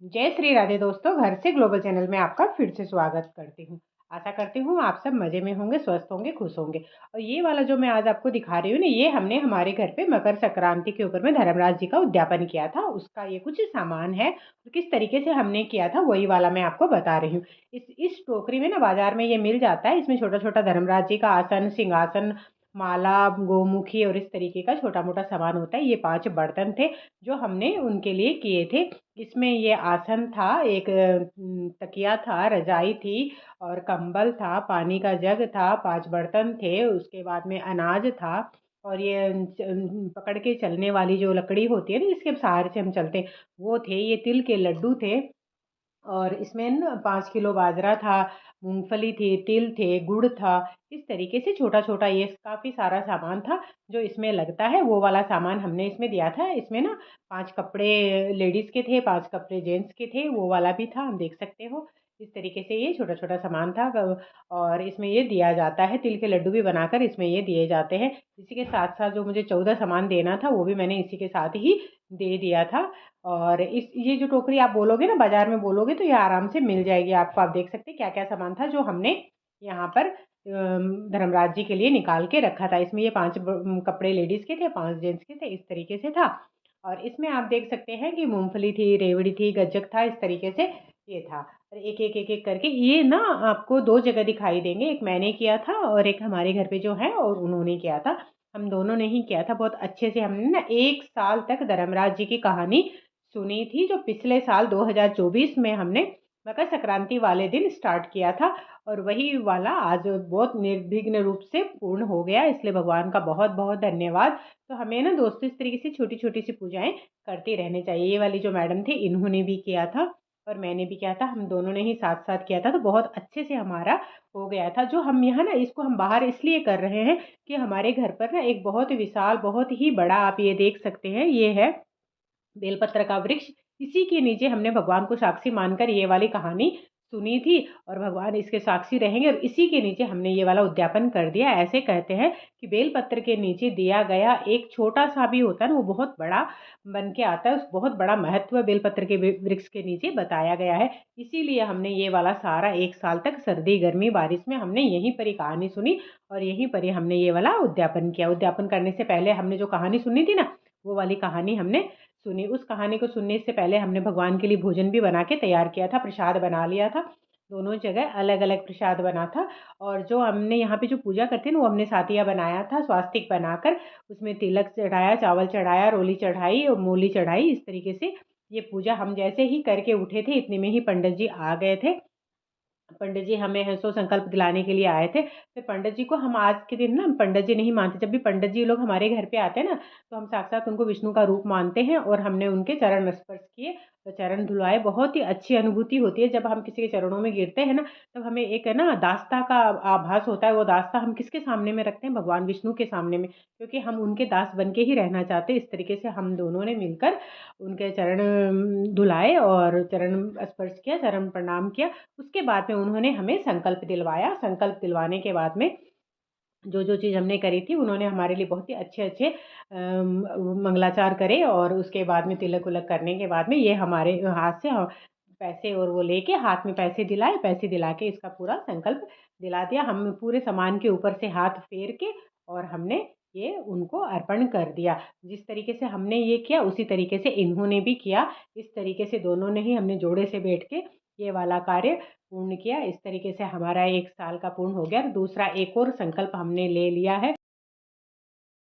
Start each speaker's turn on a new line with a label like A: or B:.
A: जय श्री राधे दोस्तों, घर से ग्लोबल चैनल में आपका फिर से स्वागत करती हूँ। आशा करती हूँ आप सब मज़े में होंगे, स्वस्थ होंगे, खुश होंगे। और ये वाला जो मैं आज आपको दिखा रही हूँ ना, ये हमने हमारे घर पे मकर संक्रांति के ऊपर में धर्मराज जी का उद्यापन किया था। उसका ये कुछ सामान है, तो किस तरीके से हमने किया था वही वाला मैं आपको बता रही हूँ। इस टोकरी में ना बाजार में ये मिल जाता है। इसमें छोटा छोटा धर्मराज जी का आसन, सिंहासन, माला, गोमुखी और इस तरीके का छोटा मोटा सामान होता है। ये 5 बर्तन थे जो हमने उनके लिए किए थे। इसमें ये आसन था, एक तकिया था, रजाई थी और कंबल था, पानी का जग था, 5 बर्तन थे, उसके बाद में अनाज था और ये पकड़ के चलने वाली जो लकड़ी होती है ना, जिसके सहारे से हम चलते हैं, वो थे। ये तिल के लड्डू थे और इसमें ना 5 किलो बाजरा था, मूँगफली थी, तिल थे, गुड़ था। इस तरीके से छोटा-छोटा ये काफ़ी सारा सामान था, जो इसमें लगता है, वो वाला सामान हमने इसमें दिया था। इसमें ना 5 कपड़े लेडीज़ के थे, 5 कपड़े जेंट्स के थे, वो वाला भी था, हम देख सकते हो। इस तरीके से ये छोटा-छोटा सामान था और इसमें ये दिया जाता है, तिल के लड्डू भी बनाकर इसमें ये दिए जाते हैं। इसी के साथ-साथ जो मुझे 14 सामान देना था, वो भी मैंने इसी के साथ ही दे दिया था। और इस ये जो टोकरी आप बोलोगे ना, बाज़ार में बोलोगे तो ये आराम से मिल जाएगी आपको। आप देख सकते हैं क्या-क्या सामान था जो हमने यहाँ पर धर्मराज जी के लिए निकाल के रखा था। इसमें ये 5 कपड़े लेडीज़ के थे, 5 जेंट्स के थे, इस तरीके से था। और इसमें आप देख सकते हैं कि मूँगफली थी, रेवड़ी थी, गज्जक था, इस तरीके से ये था। और एक-एक, एक-एक करके ये ना आपको 2 जगह दिखाई देंगे, एक मैंने किया था और एक हमारे घर पे जो है और उन्होंने किया था। हम दोनों ने ही किया था। बहुत अच्छे से हमने ना 1 साल तक धर्मराज जी की कहानी सुनी थी, जो पिछले साल 2024 में हमने मकर संक्रांति वाले दिन स्टार्ट किया था और वही वाला आज बहुत निर्विघ्न रूप से पूर्ण हो गया, इसलिए भगवान का बहुत-बहुत धन्यवाद। तो हमें ना दोस्तों इस तरीके से छोटी-छोटी सी पूजाएँ करते रहने चाहिए। ये वाली जो मैडम थी, इन्होंने भी किया था और मैंने भी किया था, हम दोनों ने ही साथ-साथ किया था, तो बहुत अच्छे से हमारा हो गया था। जो हम यहाँ ना इसको हम बाहर इसलिए कर रहे हैं कि हमारे घर पर ना एक बहुत विशाल, बहुत ही बड़ा, आप ये देख सकते हैं, ये है बेलपत्र का वृक्ष। इसी के नीचे हमने भगवान को साक्षी मानकर ये वाली कहानी सुनी थी और भगवान इसके साक्षी रहेंगे और इसी के नीचे हमने ये वाला उद्यापन कर दिया। ऐसे कहते हैं कि बेलपत्र के नीचे दिया गया एक छोटा-सा भी होता है ना, वो बहुत बड़ा बन के आता है। उस बहुत बड़ा महत्व बेलपत्र के वृक्ष के नीचे बताया गया है। इसीलिए हमने ये वाला सारा 1 साल तक सर्दी, गर्मी, बारिश में हमने यहीं पर ही कहानी सुनी और यहीं पर ही हमने ये वाला उद्यापन किया। उद्यापन करने से पहले हमने जो कहानी सुनी थी ना, वो वाली कहानी हमने सुनी। उस कहानी को सुनने से पहले हमने भगवान के लिए भोजन भी बना के तैयार किया था, प्रसाद बना लिया था। दोनों जगह अलग-अलग प्रसाद बना था और जो हमने यहाँ पे जो पूजा करते हैं ना, वो हमने सातिया बनाया था, स्वास्तिक बनाकर उसमें तिलक चढ़ाया, चावल चढ़ाया, रोली चढ़ाई और मूली चढ़ाई। इस तरीके से ये पूजा हम जैसे ही करके उठे थे, इतने में ही पंडित जी आ गए थे। पंडित जी हमें है सो संकल्प दिलाने के लिए आए थे। फिर पंडित जी को हम आज के दिन ना पंडित जी नहीं मानते। जब भी पंडित जी लोग हमारे घर पे आते हैं ना, तो हम साक्षात उनको विष्णु का रूप मानते हैं और हमने उनके चरण स्पर्श किए, तो चरण धुलाए। बहुत ही अच्छी अनुभूति होती है जब हम किसी के चरणों में गिरते हैं ना, तब हमें एक है ना दास्ता का आभास होता है। वो दास्ता हम किसके सामने में रखते हैं? भगवान विष्णु के सामने में, क्योंकि हम उनके दास बन के ही रहना चाहते हैं। इस तरीके से हम दोनों ने मिलकर उनके चरण धुलाए और चरण स्पर्श किया, चरण प्रणाम किया। उसके बाद में उन्होंने हमें संकल्प दिलवाया। संकल्प दिलवाने के बाद में जो-जो चीज़ हमने करी थी, उन्होंने हमारे लिए बहुत ही अच्छे-अच्छे मंगलाचार करे और उसके बाद में तिलक-विलक करने के बाद में ये हमारे हाथ से पैसे और वो लेके हाथ में पैसे दिलाए, पैसे दिला के इसका पूरा संकल्प दिला दिया। हम पूरे सामान के ऊपर से हाथ फेर के और हमने ये उनको अर्पण कर दिया। जिस तरीके से हमने ये किया, उसी तरीके से इन्होंने भी किया। इस तरीके से दोनों ने ही हमने जोड़े से बैठ के ये वाला कार्य पूर्ण किया। इस तरीके से हमारा 1 साल का पूर्ण हो गया। दूसरा एक और संकल्प हमने ले लिया है।